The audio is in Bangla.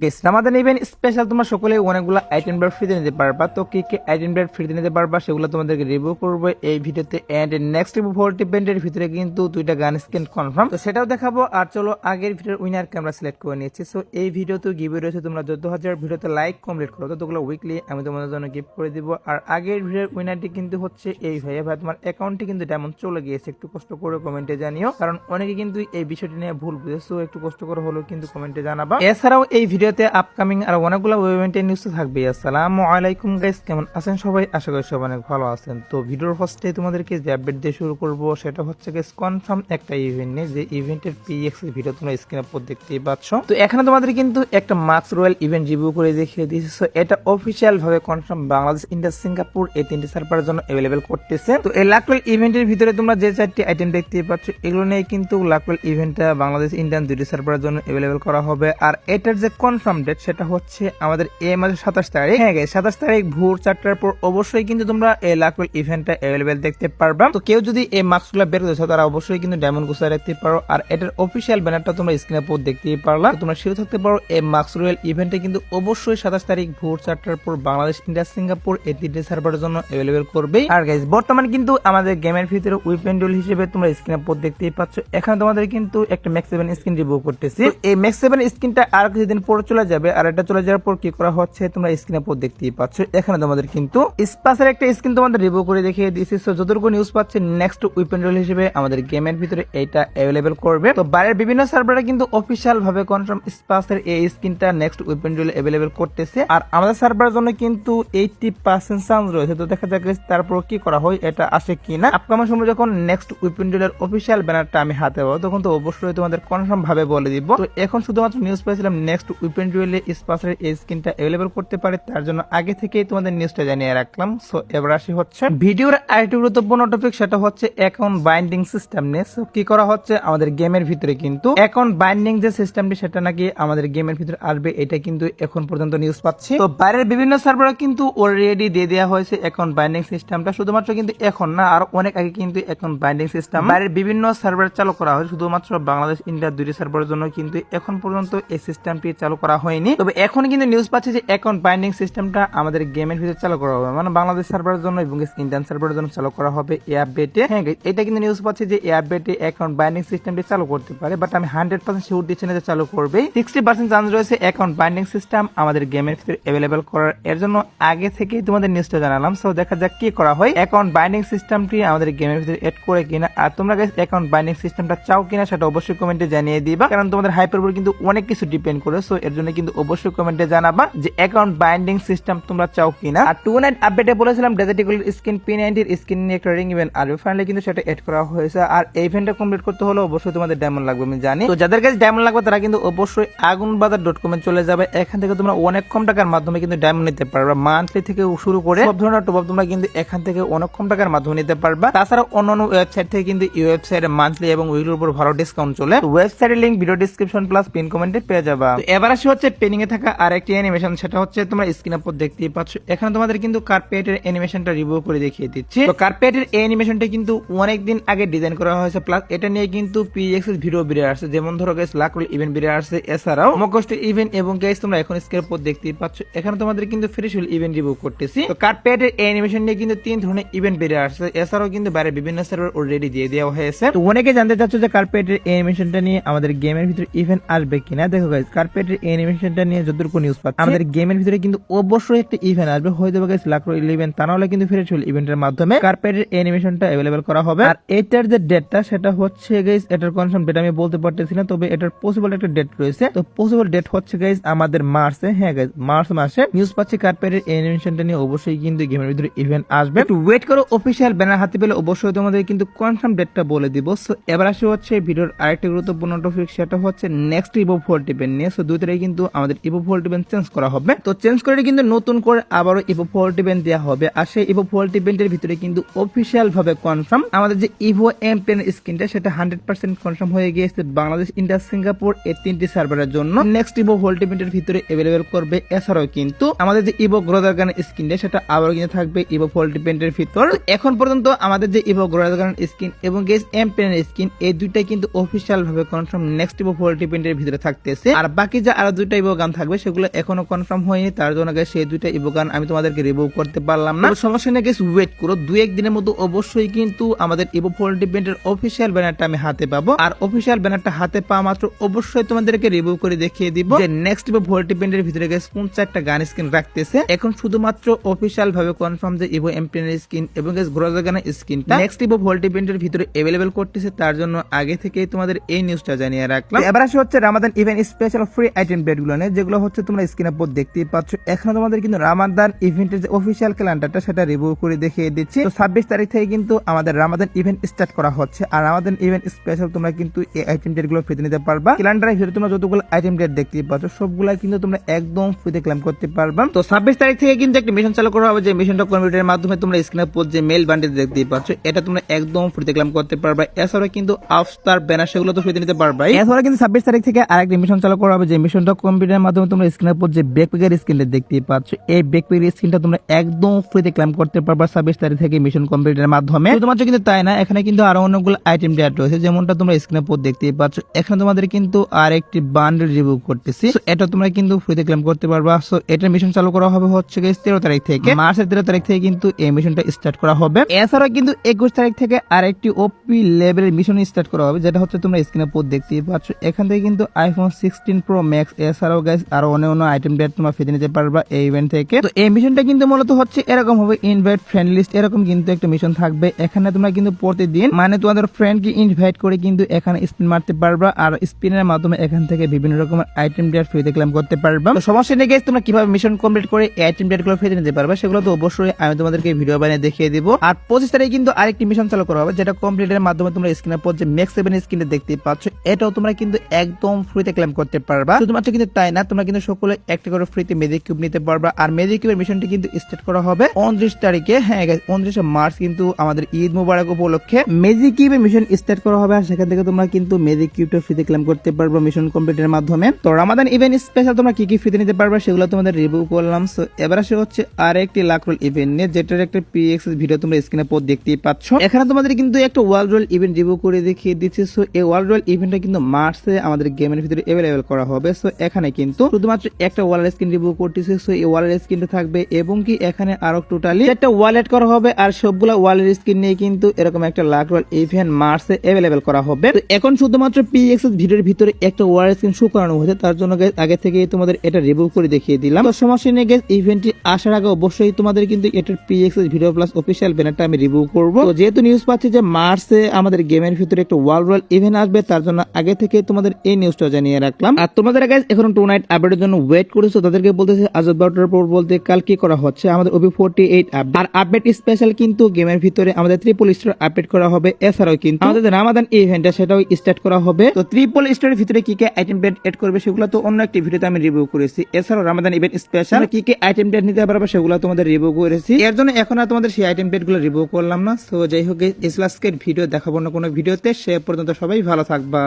গাইস রামাদান ইভেন্ট স্পেশাল তোমরা সকলে অনেকগুলো আইটেম ব্রেড ফ্রিতে নিতে পারবা। তো কি কি আইটেম ব্রেড ফ্রিতে নিতে পারবা সেগুলো তোমাদেরকে রিভিউ করবো এই ভিডিওতে। এন্ড নেক্সট রিভিউ 40 পেন্টের ভিতরে কিন্তু দুইটা গান স্কিন কনফার্ম, তো সেটাও দেখাবো। আর চলো আগের ভিডিওর উইনারকে আমরা সিলেক্ট করে নিয়েছি। সো এই ভিডিওতে গিভওয়ে রয়েছে, তোমরা 14,000 ভিডিওতে লাইক কমপ্লিট করো, তো তোগুলো উইকলি আমি তোমাদের জন্য গিফট করে দিব। আর আগের ভিডিওর উইনারটি কিন্তু হচ্ছে এই ভাইয়া। ভাই তোমার অ্যাকাউন্টে কিন্তু ডায়মন্ড চলে গিয়েছে, একটু কষ্ট করে কমেন্টে জানিও, কারণ অনেকে কিন্তু এই বিষয়টি নিয়ে ভুল বুঝেছো, একটু কষ্ট করে হলেও কিন্তু কমেন্টে জানাবা। এছাড়াও এই ভিডিওতে আপকামিং আর অনেকগুলো ইভেন্টের নিউজ থাকবে। আসসালামু আলাইকুম গাইস, কেমন আছেন সবাই? আশা করি সবাই অনেক ভালো আছেন। তো ভিডিওর ফার্স্টে তোমাদেরকে যে আপডেট দিয়ে শুরু করব সেটা হচ্ছে গাইস কনফার্ম একটা ইভেন্ট নিয়ে, যে ইভেন্টের পিএক্স ভিডিও তোমরা স্ক্রিনের উপর দেখতেই পাচ্ছ। তো এখানে তোমাদের কিন্তু একটা মার্কস রয়্যাল ইভেন্ট রিভিউ করে দেখিয়ে দিয়েছে। সো এটা অফিসিয়াল ভাবে কনফার্ম বাংলাদেশ, ইন্ডিয়া, সিঙ্গাপুর এই তিনটি সার্ভারের জন্য अवेलेबल করতেছে। তো এই লাকওয়েল ইভেন্টের ভিতরে তোমরা যে চারটি আইটেম দেখতেই পাচ্ছ এগুলো নিয়ে কিন্তু লাকওয়েল ইভেন্টটা বাংলাদেশ, ইন্ডিয়ান দুটি সার্ভারের জন্য अवेलेबल করা হবে। আর এটার যে কনফার্ম ডেট সেটা হচ্ছে আমাদের এই মাসের 27 তারিখ। হ্যাঁ গাইস, 27 তারিখ ভোর 4টার পর অবশ্যই কিন্তু তোমরা এই লাকওয়েল ইভেন্টটা अवेलेबल দেখতে পারবা। তো কেউ যদি এই মার্কসগুলো বের করেছো তারা অবশ্যই কিন্তু ডায়মন্ড গুছায় রাখতে পারো। আর এটার অফিসিয়াল ব্যানারটা তোমরা স্ক্রিনের উপর দেখতেই পারলা। তোমরা শিওর থাকতে পারো এই মার্কস রয়্যাল ইভেন্টে কিন্তু অবশ্যই 27 তারিখ ভোর 4টার পর বাংলাদেশ, ইন্ডিয়া, সিঙ্গাপুর এই তিনটি সার্ভারের জন্য अवेलेबल করবেই। আর গাইস বর্তমানে কিন্তু আমাদের গেমের ভিতরে উইপেন ডুল হিসেবে তোমরা স্ক্রিনের উপর দেখতেই পাচ্ছ, এখানে তোমাদের কিন্তু একটা ম্যাক্স 7 স্কিন রিভিউ করতেছি। এই ম্যাক্স 7 স্কিনটা আর কিছুদিন পর চলে যাবে। আর এটা চলে যাওয়ার পর কি করা হচ্ছে তোমরা স্ক্রিনের উপর দেখতেই পাচ্ছ। এখানে তোমাদের কিন্তু স্পাসের একটা স্কিন তোমাদের রিভিউ করে দেখিয়ে দিয়েছি। সো যতটুকু নিউজ পাচ্ছে নেক্সট উইপেন ডুল হিসেবে আমাদের গেমের ভিতরে এটা अवेलेबल করবে। তো বাইরের বিভিন্ন সার্ভারে কিন্তু অফিশিয়াল ভাবে কনফার্ম স্পাসের এই স্কিনটা নেক্সট উইপেন ডুল अवेलेबल করতেছে। আর আমাদের সার্ভারের জন্য কিন্তু 80% চান্স রয়েছে। তো দেখা যাক তারপর কি করা হয়, এটা আসে কিনা। আপকামিং সময় যখন নেক্সট উইপেন ডুলের অফিশিয়াল ব্যানারটা আমি হাতে পাবো তখন তো অবশ্যই তোমাদের কনফার্ম ভাবে বলে দিব। তো এখন শুধুমাত্র নিউজ পেয়েছিলাম নেক্সট উইপেন ডুয়েলে স্পাসের এই স্কিনটা अवेलेबल করতে পারে, তার জন্য আগে থেকেই তোমাদের নিউজটা জানিয়ে রাখলাম। সো এবার আসি হচ্ছে ভিডিওর আরেকটি গুরুত্বপূর্ণ টপিক, সেটা হচ্ছে অ্যাকাউন্ট বাইন্ডিং সিস্টেম নিয়ে। সো কি করা হচ্ছে আমাদের গেমের ভিতরে কিন্তু অ্যাকাউন্ট বাইন্ডিং যে সিস্টেমটি সেটা নাকি আমাদের গেমের ভিতরে আসবে, এটা কিন্তু এখন পর্যন্ত নিউজ পাচ্ছি। তো বাইরের বিভিন্ন সার্ভারে কিন্তু অলরেডি দিয়ে দেওয়া হয়েছে অ্যাকাউন্ট বাইন্ডিং সিস্টেমটা। শুধুমাত্র কিন্তু এখন না, আর অনেক আগে কিন্তু অ্যাকাউন্ট বাইন্ডিং সিস্টেম বাইরের বিভিন্ন সার্ভারে চালু করা হয়। শুধুমাত্র বাংলাদেশ, ইন্ডিয়া দুটি সার্ভারের জন্য কিন্তু এখন পর্যন্ত এই সিস্টেমটি চালু করা হয়নি। তবে এখন কিন্তু নিউজ পাচ্ছি যে অ্যাকাউন্ট বাইন্ডিং সিস্টেমটা আমাদের গেমের ভিতরে চালু করা হবে, মানে বাংলাদেশ সার্ভারের জন্য এবং ইন্ডিয়ান সার্ভারের জন্য চালু করা হবে এই আপডেটে। হ্যাঁ এটা কিন্তু নিউজ পাচ্ছি যে এই আপডেটে অ্যাকাউন্ট বাইন্ডিং সিস্টেমটি চালু করতে পারে, বাট আমি 100% শিওর দিচ্ছি না যে চালু করবে। 60% চান্স রয়েছে অ্যাকাউন্ট বাইন্ডিং সিস্টেম আমাদের গেমের ভিতরে अवेलेबल করার। এর জন্য আগে থেকেই তোমাদের নিউজটা জানালাম। সো দেখা যাক কি করা হয়, অ্যাকাউন্ট বাইন্ডিং সিস্টেমটি আমাদের গেমের ভিতরে এড করে কিনা। আর তোমরা গাইস অ্যাকাউন্ট বাইন্ডিং সিস্টেমটা চাও কিনা সেটা অবশ্যই কমেন্টে জানিয়ে দিবা, কারণ তোমাদের হাইপের উপর কিন্তু অনেক কিছু ডিপেন্ড করে। সো এর জন্য কিন্তু অবশ্যই কমেন্টে জানাবা যে অ্যাকাউন্ট বাইন্ডিং সিস্টেম তোমরা চাও কিনা। আর 2 নাইট আপডেটে বলেছিলাম ডেজার্টিকল স্কিন P90 এর স্কিন নিয়ে একটা রিং ইভেন্ট আসবে, ফাইনালি কিন্তু সেটা এড করা হয়েছে। আর এই ইভেন্টটা কমপ্লিট করতে হলে অবশ্যই তোমাদের ডায়মন্ড লাগবে, আমি জানি। তো যাদের কাছে ডায়মন্ড লাগবে তারা কিন্তু অবশ্যই agunbazar.com এ চলে যাবে। এখান থেকে তোমরা অনেক কম টাকার মাধ্যমে কিন্তু ডায়মন্ড নিতে পারবে। মান্থলি থেকে শুরু করে সব ধরনের টপ আপ তোমরা কিন্তু এখান থেকে অনেক কম টাকার মাধ্যমে নিতে পারবা। তাছাড়া অন্যান্য ওয়েবসাইট থেকে কিন্তু এই ওয়েবসাইটে মান্থলি এবং উইকলির উপর ভালো ডিসকাউন্ট চলে। ওয়েবসাইটের link video description plus pin কমেন্টে পেয়ে যাবা। তো এবার আসি হচ্ছে পেন্ডিং এ থাকা আরেকটি অ্যানিমেশন, সেটা হচ্ছে তোমরা স্ক্রিনের উপর দেখতেই পাচ্ছ। এখানে তোমাদের কিন্তু কার্পেটের অ্যানিমেশনটা রিভিউ করে দেখিয়ে দিচ্ছি। তো কার্পেটের এই অ্যানিমেশনটা কিন্তু অনেক দিন আগে ডিজাইন করা হয়েছে, প্লাস এটা নিয়ে কিন্তু পিএক্স ভিডিও বেরিয়ে আসছে, যেমন ধরো গাইস লাকওয়েল ইভেন্ট বেরিয়ে আসছে, এছাড়াও মকস্ট ইভেন্ট এবং গাইস তোমরা এখন স্ক্রিনের উপর দেখতেই পাচ্ছ এখানে তোমাদের কিন্তু ফ্রেশউল ইভেন্ট রিভিউ করতেছি। তো কার্পেটের এই অ্যানিমেশন নিয়ে কিন্তু 3 ধরনের ইভেন্ট বেরিয়ে আসছে, এছাড়াও কিন্তু বাইরে বিভিন্ন সার্ভার অলরেডি দিয়ে দেওয়া হয়েছে। তো অনেকে জানতে চাচ্ছ যে কার্পেটের অ্যানিমেশনটা নিয়ে আমাদের গেমের ভিতরে ইভেন্ট আসবে কিনা। দেখো গাইস কার্পেটের অ্যানিমেশনটা নিয়ে যতটুকু নিউজ পাচ্ছি আমাদের গেমের ভিতরে কিন্তু অবশ্যই একটা ইভেন্ট আসবে, হয়তো গাইস লাকওয়েল ইভেন্ট, তা নাহলে কিন্তু ফ্রেশউল ইভেন্টের মাধ্যমে কার্পেটের অ্যানিমেশনটা अवेलेबल করা হবে। আর এটার যে ডেটটা সেটা হচ্ছে গাইস, এটার কনফার্ম ডেট আমি বলতে পারতেছি না, তবে এটার পসিবল একটা ডেট রয়েছে। তো পসিবল ডেট হচ্ছে গাইস আমাদের মার্চে। হ্যাঁ গাইস মার্চ মাসে নিউজ পাচ্ছি কার্পেটের অ্যানিমেশনটা নিয়ে অবশ্যই কিন্তু গেমের ভিতরে ইভেন্ট আসবে। একটু ওয়েট করো, অফিশিয়াল ব্যানার হাতে পেলে অবশ্যই তোমাদের কিন্তু কনফার্ম ডেটটা বলে দিব। সো এবার আসি হচ্ছে ভিডিওর আরেকটি গুরুত্বপূর্ণ টপিক, সেটা হচ্ছে নেক্সট ইভো 40 পেন নিয়ে। সো 2 তারিখে কিন্তু আমাদের ইভো 40 পেন চেঞ্জ করা হবে। তো চেঞ্জ করে কিন্তু নতুন করে আবারও ইভো 40 পেন দেওয়া হবে। আর সেই ইভো 40 পেনের ভিতরে কিন্তু অফিশিয়াল ভাবে কনফার্ম আমাদের যে ইভো এম পেন স্কিনটা সেটা 100% কনফার্ম হয়ে গিয়েছে বাংলাদেশ, ইন্ডিয়া, সিঙ্গাপুর এই তিনটি সার্ভারের জন্য নেক্সট ইভো 40 পেনের ভিতরে अवेलेबल করবে। এছাড়াও কিন্তু আমাদের যে ইভো গ্রোদারগান স্কিনটা সেটা আবারও কিন্তু থাকবে ইভো 40 পেনের ভিতর। এখন পর্যন্ত আমাদের যে ইভো গ্রোদারগান স্কিন এবং গেস এম পেনের স্কিন এই দুইটাই কিন্তু অফিশিয়াল ভাবে কনফার্ম নেক্সট ইভো 40 পেনের ভিতরে থাকতেছে। আর বাকি যে আরো আর দুইটা ইভো গান থাকবে, সেগুলো এখনো কনফার্ম হয়নি, তার জন্য গাইস সেই দুইটা ইভো গান আমি তোমাদেরকে রিভিউ করতে পারলাম না। সমস্যা নেই গাইস, ওয়েট করো, 2-1 দিনের মধ্যে অবশ্যই কিন্তু আমাদের ইভো 40 ইভেন্টের অফিসিয়াল ব্যানারটা আমি হাতে পাবো। আর অফিসিয়াল ব্যানারটা হাতে পাওয়া মাত্র অবশ্যই তোমাদেরকে রিভিউ করে দেখিয়ে দিব যে নেক্সট ইভো 40 ইভেন্টের ভিতরে গাইস কোন 4টা গান স্কিন রাখতেছে। এখন শুধুমাত্র অফিসিয়াল ভাবে কনফার্ম যে ইভো এমপিএনের স্কিন এবং গাইস গ্রোজা গানের স্কিনটা নেক্সট ইভো 40 ইভেন্টের ভিতরে अवेलेबल করতেছে, তার জন্য আগে থেকেই তোমাদের এই নিউজটা জানিয়ে রাখলাম। এবার আসে হচ্ছে Ramadan event special free item blade গুলো নিয়ে, যেগুলো হচ্ছে তোমরা স্ক্রিনের উপর দেখতেই পাচ্ছ। এখানে তোমাদের কিন্তু রামাদান ইভেন্টের যে অফিসিয়াল ক্যালেন্ডারটা সেটা রিভিউ করে দেখিয়ে দিচ্ছি। তো 26 তারিখ থেকে কিন্তু আমাদের রামাদান ইভেন্ট স্টার্ট করা হচ্ছে। আর রামাদান ইভেন্ট স্পেশাল তোমরা কিন্তু এই আইটেম ব্লেড গুলো ফ্রিতে নিতে পারবা। ক্যালেন্ডারের ভিতরে তোমরা যতগুলো আইটেম ব্লেড দেখতেই পাচ্ছ সবগুলা কিন্তু তোমরা একদম ফ্রিতে ক্লেম করতে পারবা। তো 26 তারিখ থেকে কিন্তু একটা মিশন চালু করা হবে, যে মিশনটা কম্পিউটারের মাধ্যমে তোমরা স্ক্রিনের উপর যে মেল বান্ডেল দেখতেই পাচ্ছ এটা তোমরা একদম ফ্রিতে ক্লেম করতে পারবা। এছাড়াও কিন্তু আফস্টার ব্যানার সেগুলো তো ফ্রিতে নিতে পারবা। এছাড়া কিন্তু 26 তারিখ থেকে আরেকটা মিশন চালু করা হবে, যে মিশনটা কম্পিউটারের মাধ্যমে তোমরা স্ক্রিনের উপর যে ব্যাকপ্যাকের স্ক্রিনটা দেখতেই পাচ্ছ এই ব্যাকপ্যাকের স্ক্রিনটা তোমরা একদম ফ্রিতে ক্লেম করতে পারবা 26 তারিখ থেকে মিশন কম্পিউটারের মাধ্যমে। শুধুমাত্র কিন্তু তাই না, এখানে কিন্তু আরো অনেকগুলো আইটেম ডেট রয়েছে, যেমনটা তোমরা স্ক্রিনের উপর দেখতেই পাচ্ছ। এখানে তোমাদের কিন্তু আরেকটি বান্ডেল রিভিউ করতেছি, এটা তোমরা কিন্তু ফ্রিতে ক্লেম করতে পারবা। সো এটা মিশন চালু করা হবে হচ্ছে 13 তারিখ থেকে, মার্চের 13 তারিখ থেকে কিন্তু এই মিশনটা স্টার্ট করা হবে। এছাড়াও কিন্তু 21 তারিখ থেকে আরেকটি ওপি লেভেলের মিশন স্টার্ট করা হবে, যেটা হচ্ছে তোমরা স্ক্রিনের উপর দেখতেই পাচ্ছ। এখান থেকে কিন্তু আইফোন 16 প্রো ম্যাক্স এছাড়াও গাইস আরো অন্য আইটেম ডেট তোমরা ফ্রিতে নিতে পারবা এই ইভেন্ট থেকে। তো এই মিশনটা কিন্তু মূলত হচ্ছে এরকম হবে, ইনভাইট ফ্রেন্ড লিস্ট এরকম কিন্তু একটা মিশন থাকবে। এখানে তোমরা কিন্তু প্রতিদিন মানে তোমাদের ফ্রেন্ডকে ইনভাইট করে কিন্তু এখানে স্পিন মারতে পারবা, আর স্পিনের মাধ্যমে এখান থেকে বিভিন্ন রকমের আইটেম ডেট ফ্রিতে ক্লেম করতে পারবা। তো সমস্যা নেই গাইস, তোমরা কিভাবে মিশন কমপ্লিট করে এই আইটেম ডেট গুলো ফ্রিতে নিতে পারবা সেগুলো তো অবশ্যই আমি তোমাদেরকে ভিডিও বানিয়ে দেখিয়ে দিব। আর 25 তারিখে কিন্তু আরেকটি মিশন চালু করা হবে, যেটা কমপ্লিটের মাধ্যমে তোমরা স্ক্রিনের উপর যে ম্যাক্স 7 স্ক্রিনে দেখতে পাচ্ছ এটাও তোমরা কিন্তু একদম ফ্রিতে ক্লেম করতে পারবা। শুধুমাত্র কিন্তু তাই না, তোমরা কিন্তু সকলে একটা করে ফ্রিতে মেজিক কিউব নিতে পারবা। আর মেজিক কিউবের মিশনটি কিন্তু স্টার্ট করা হবে 29 তারিখে। হ্যাঁ গাইস, 29 মার্চ কিন্তু আমাদের ঈদ মুবারক উপলক্ষে মেজিক কিউবের মিশন স্টার্ট করা হবে। আর সেখান থেকে তোমরা কিন্তু মেজিক কিউবটা ফ্রিতে ক্লেম করতে পারবা মিশন কমপ্লিটের মাধ্যমে। তো রামাদান ইভেন্ট স্পেশাল তোমরা কি কি ফ্রিতে নিতে পারবা সেগুলো তোমাদের রিভিউ করলাম। সো এবার আসে হচ্ছে আরেকটি লাকরোল ইভেন্ট নিয়ে, যেটার একটা পিএক্স ভিডিও তোমরা স্ক্রিনে পর দেখতেই পাচ্ছ। এখানে তোমাদের কিন্তু একটা ওয়ার্ল্ড রোল ইভেন্ট রিভিউ করে দেখিয়ে দিচ্ছি। সো এই ওয়ার্ল্ড রোল ইভেন্টটা কিন্তু মার্চে আমাদের গেমের ভিতরে अवेलेबल করা হবে। সো এখানে কিন্তু শুধুমাত্র একটা ওয়ালেট স্ক্রিন রিভিউ করতেছে। সো এই ওয়ালেট স্ক্রিনটা থাকবে এবং কি এখানে আরো টোটালি একটা ওয়ালেট করা হবে, আর সবগুলা ওয়ালেট স্ক্রিন নিয়ে কিন্তু এরকম একটা লাকরোল ইভেন্ট মার্চে अवेलेबल করা হবে। তো এখন শুধুমাত্র পিএক্স ভিডিওর ভিতরে একটা ওয়ালেট স্ক্রিন শো করানো হয়েছে, তার জন্য গাইস আগে থেকে তোমাদের এটা রিভিউ করে দেখিয়ে দিলাম। তো সমস্যা নেই গাইস, ইভেন্টটি আসার আগে অবশ্যই তোমাদের কিন্তু এটার পিএক্স ভিডিও প্লাস অফিশিয়াল ব্যানারটা আমি রিভিউ করব। তো যেহেতু নিউজ পাচ্ছি যে মার্চে আমাদের গেমের ভিতরে একটা ওয়ার্ল্ড রোল ইভেন্ট আসবে, তার জন্য আগে থেকে তোমাদের এই নিউজটা জানিয়ে রাখলাম। আর তোমাদের গাইস এখন টুনাইট আপডেটের জন্য ওয়েট করেছো, তাদেরকে বলতেছে আজ 12টার পর বলতে কাল কি করা হচ্ছে আমাদের ওবি 48 আপডেট। আর আপডেট স্পেশাল কিন্তু গেমের ভিতরে আমাদের ট্রিপল স্টার আপডেট করা হবে। এছাড়াও কিন্তু আমাদের রামাদান ইভেন্টটা সেটাও স্টার্ট করা হবে। তো ট্রিপল স্টারের ভিতরে কি কি আইটেম ডেট এড করবে সেগুলো তো অন্য একটি ভিডিওতে আমি রিভিউ করেছি। এছাড়াও রামাদান ইভেন্ট স্পেশাল কি কি আইটেম ডেট নিতে পারবে সেগুলো তোমাদের রিভিউ করেছি। এর জন্য এখন আর তোমাদের সেই আইটেম ডেট গুলো রিভিউ করলাম না। সো যাই হোক, ইসলাস্কের ভিডিও দেখাবো না কোনো ভিডিওতে। সে পর্যন্ত সবাই ভালো থাকবা।